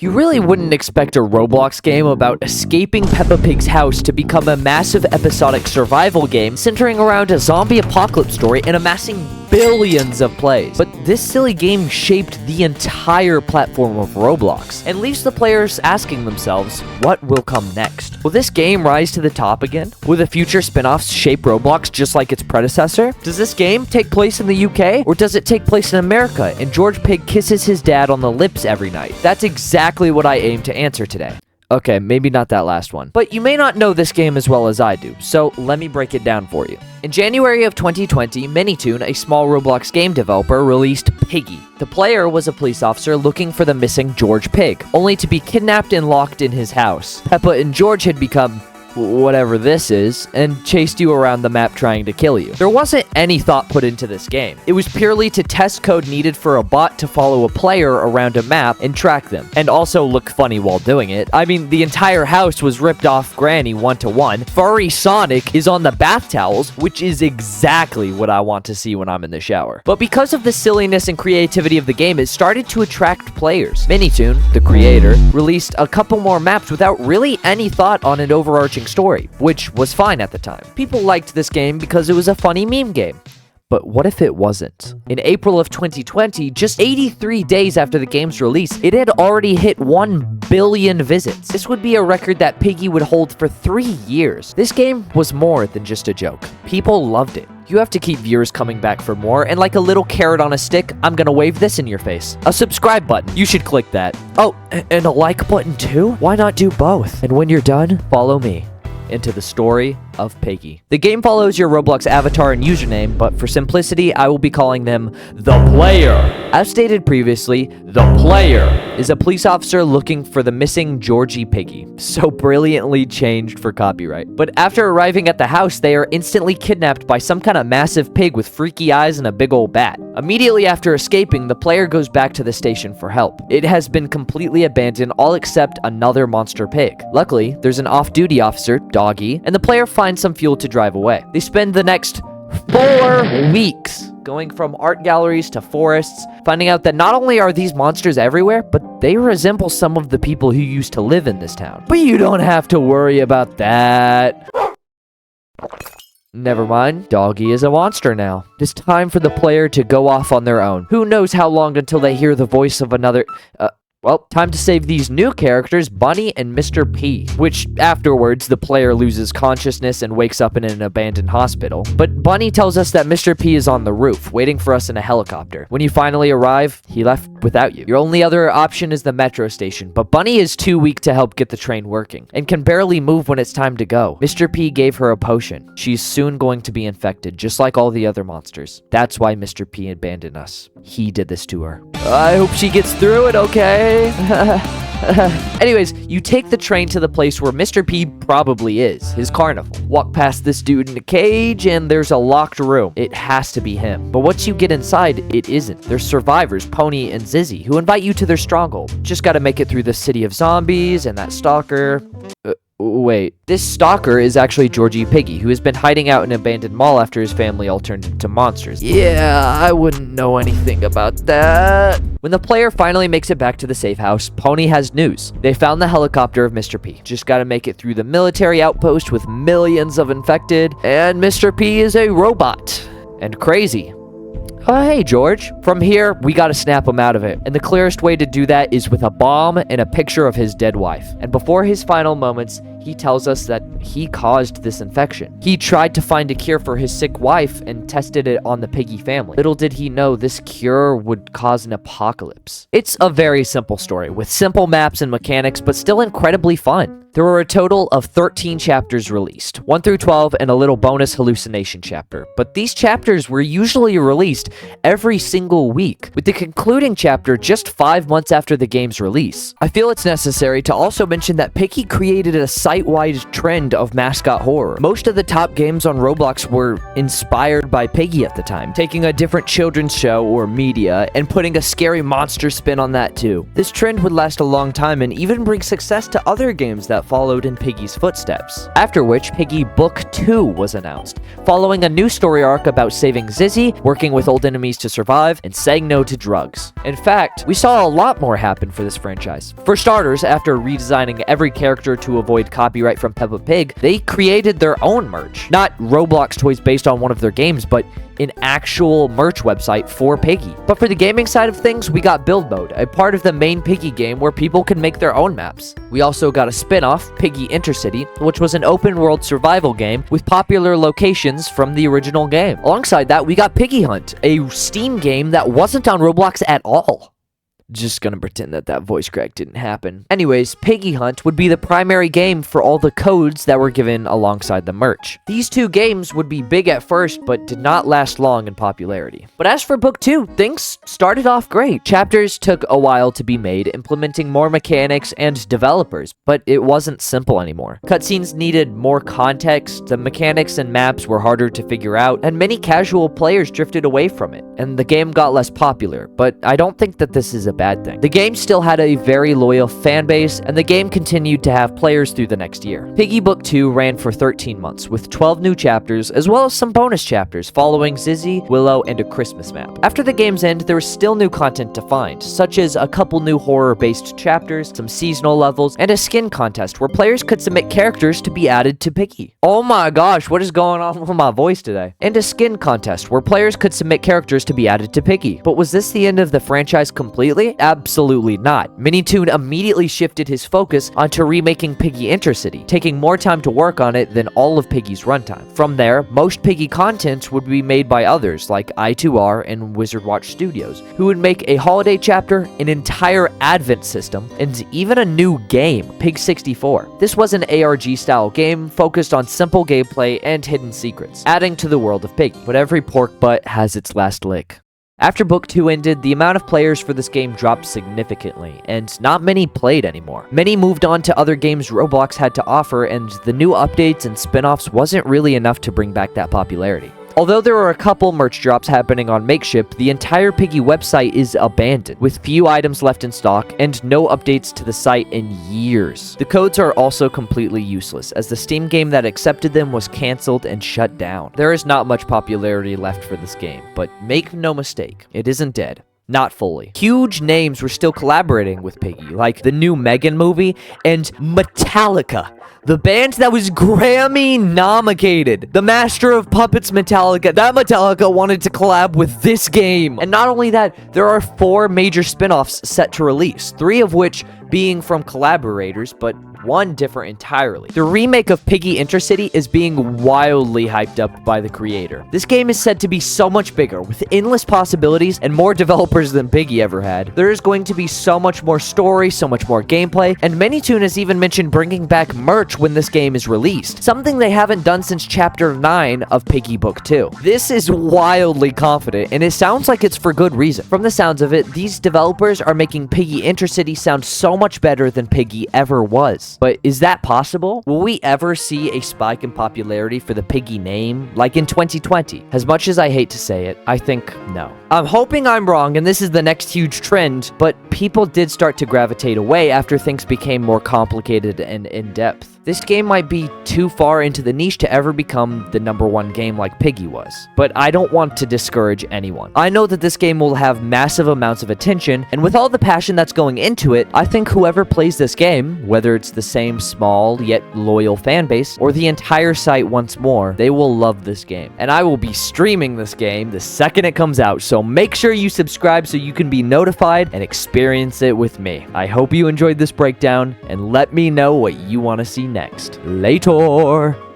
You really wouldn't expect a Roblox game about escaping Peppa Pig's house to become a massive episodic survival game centering around a zombie apocalypse story and amassing billions of plays. But this silly game shaped the entire platform of Roblox and leaves the players asking themselves, what will come next? Will this game rise to the top again? Will the future spin-offs shape Roblox just like its predecessor? Does this game take place in the UK, or does it take place in America and George Pig kisses his dad on the lips every night? That's exactly what I aim to answer today. Okay, maybe not that last one. But you may not know this game as well as I do, so let me break it down for you. In January of 2020, Minitoon, a small Roblox game developer, released Piggy. The player was a police officer looking for the missing George Pig, only to be kidnapped and locked in his house. Peppa and George had become whatever this is, and chased you around the map trying to kill you. There wasn't any thought put into this game. It was purely to test code needed for a bot to follow a player around a map and track them, and also look funny while doing it. I mean, the entire house was ripped off Granny one-to-one. Furry Sonic is on the bath towels, which is exactly what I want to see when I'm in the shower. But because of the silliness and creativity of the game, it started to attract players. Minitoon, the creator, released a couple more maps without really any thought on an overarching story, which was fine at the time. People liked this game because it was a funny meme game. But what if it wasn't? In April of 2020, just 83 days after the game's release, it had already hit 1 billion visits. This would be a record that Piggy would hold for 3 years. This game was more than just a joke. People loved it. You have to keep viewers coming back for more, and like a little carrot on a stick, I'm gonna wave this in your face. A subscribe button. You should click that. Oh, and a like button too? Why not do both? And when you're done, follow me into the story of Piggy. The game follows your Roblox avatar and username, but for simplicity, I will be calling them the player. As stated previously, the player is a police officer looking for the missing Georgie Piggy. So brilliantly changed for copyright. But after arriving at the house, they are instantly kidnapped by some kind of massive pig with freaky eyes and a big old bat. Immediately after escaping, the player goes back to the station for help. It has been completely abandoned, all except another monster pig. Luckily, there's an off-duty officer, Doggy, and the player finds some fuel to drive away. They spend the next 4 weeks going from art galleries to forests, finding out that not only are these monsters everywhere, but they resemble some of the people who used to live in this town. But you don't have to worry about that. Never mind, Doggy is a monster now. It's time for the player to go off on their own. Who knows how long until they hear the voice of another... Well, time to save these new characters, Bunny and Mr. P, which afterwards the player loses consciousness and wakes up in an abandoned hospital. But Bunny tells us that Mr. P is on the roof, waiting for us in a helicopter. When you finally arrive, he left without you. Your only other option is the metro station, but Bunny is too weak to help get the train working, and can barely move when it's time to go. Mr. P gave her a potion. She's soon going to be infected, just like all the other monsters. That's why Mr. P abandoned us. He did this to her. I hope she gets through it, okay? Anyways, you take the train to the place where Mr. P probably is, his carnival. Walk past this dude in a cage, and there's a locked room. It has to be him. But once you get inside, it isn't. There's survivors, Pony and Zizzy, who invite you to their stronghold. Just gotta make it through the city of zombies and that stalker. Wait, this stalker is actually Georgie Piggy, who has been hiding out in an abandoned mall after his family all turned into monsters. Yeah, I wouldn't know anything about that. When the player finally makes it back to the safe house, Pony has news. They found the helicopter of Mr. P. Just gotta make it through the military outpost with millions of infected, and Mr. P is a robot. And crazy. Oh, hey, George. From here, we gotta snap him out of it. And the clearest way to do that is with a bomb and a picture of his dead wife. And before his final moments, he tells us that he caused this infection. He tried to find a cure for his sick wife and tested it on the Piggy family. Little did he know this cure would cause an apocalypse. It's a very simple story with simple maps and mechanics, but still incredibly fun. There were a total of 13 chapters released, 1 through 12 and a little bonus hallucination chapter. But these chapters were usually released every single week, with the concluding chapter just 5 months after the game's release. I feel it's necessary to also mention that Piggy created a site site-wide trend of mascot horror. Most of the top games on Roblox were inspired by Piggy at the time, taking a different children's show or media and putting a scary monster spin on that too. This trend would last a long time and even bring success to other games that followed in Piggy's footsteps. After which, Piggy Book 2 was announced, following a new story arc about saving Zizzy, working with old enemies to survive, and saying no to drugs. In fact, we saw a lot more happen for this franchise. For starters, after redesigning every character to avoid copyright from Peppa Pig, they created their own merch. Not Roblox toys based on one of their games, but an actual merch website for Piggy. But for the gaming side of things, we got Build Mode, a part of the main Piggy game where people can make their own maps. We also got a spin-off, Piggy Intercity, which was an open-world survival game with popular locations from the original game. Alongside that, we got Piggy Hunt, a Steam game that wasn't on Roblox at all. Just gonna pretend that that voice crack didn't happen. Anyways, Piggy Hunt would be the primary game for all the codes that were given alongside the merch. These two games would be big at first, but did not last long in popularity. But as for Book 2, things started off great. Chapters took a while to be made, implementing more mechanics and developers, but it wasn't simple anymore. Cutscenes needed more context, the mechanics and maps were harder to figure out, and many casual players drifted away from it, and the game got less popular, but I don't think that this is a bad thing. The game still had a very loyal fan base, and the game continued to have players through the next year. Piggy Book 2 ran for 13 months, with 12 new chapters, as well as some bonus chapters following Zizzy, Willow, and a Christmas map. After the game's end, there was still new content to find, such as a couple new horror-based chapters, some seasonal levels, and a skin contest where players could submit characters to be added to Piggy. Oh my gosh, what is going on with my voice today? And a skin contest where players could submit characters to be added to Piggy. But was this the end of the franchise completely? Absolutely not. Minitoon immediately shifted his focus onto remaking Piggy Intercity, taking more time to work on it than all of Piggy's runtime. From there, most Piggy content would be made by others like I2R and Wizard Watch Studios, who would make a holiday chapter, an entire advent system, and even a new game, Pig 64. This was an ARG-style game focused on simple gameplay and hidden secrets, adding to the world of Piggy. But every pork butt has its last lick. After Book 2 ended, the amount of players for this game dropped significantly, and not many played anymore. Many moved on to other games Roblox had to offer, and the new updates and spin-offs wasn't really enough to bring back that popularity. Although there were a couple merch drops happening on Makeshift, the entire Piggy website is abandoned, with few items left in stock and no updates to the site in years. The codes are also completely useless, as the Steam game that accepted them was cancelled and shut down. There is not much popularity left for this game, but make no mistake, it isn't dead. Not fully. Huge names were still collaborating with Piggy, like the new Megan movie and Metallica, the band that was Grammy nominated. The Master of Puppets Metallica. That Metallica wanted to collab with this game. And not only that, there are 4 major spin-offs set to release, 3 of which being from collaborators, but one different entirely. The remake of Piggy Intercity is being wildly hyped up by the creator. This game is said to be so much bigger, with endless possibilities and more developers than Piggy ever had. There is going to be so much more story, so much more gameplay, and Minitoon has even mentioned bringing back merch when this game is released, something they haven't done since Chapter 9 of Piggy Book 2. This is wildly confident, and it sounds like it's for good reason. From the sounds of it, these developers are making Piggy Intercity sound so much better than Piggy ever was. But is that possible? Will we ever see a spike in popularity for the Piggy name, like in 2020? As much as I hate to say it, I think no. I'm hoping I'm wrong and this is the next huge trend, but people did start to gravitate away after things became more complicated and in-depth. This game might be too far into the niche to ever become the #1 game like Piggy was, but I don't want to discourage anyone. I know that this game will have massive amounts of attention, and with all the passion that's going into it, I think whoever plays this game, whether it's the same small yet loyal fan base, or the entire site once more, they will love this game. And I will be streaming this game the second it comes out, so make sure you subscribe so you can be notified and experience it with me. I hope you enjoyed this breakdown, and let me know what you want to see next. Later!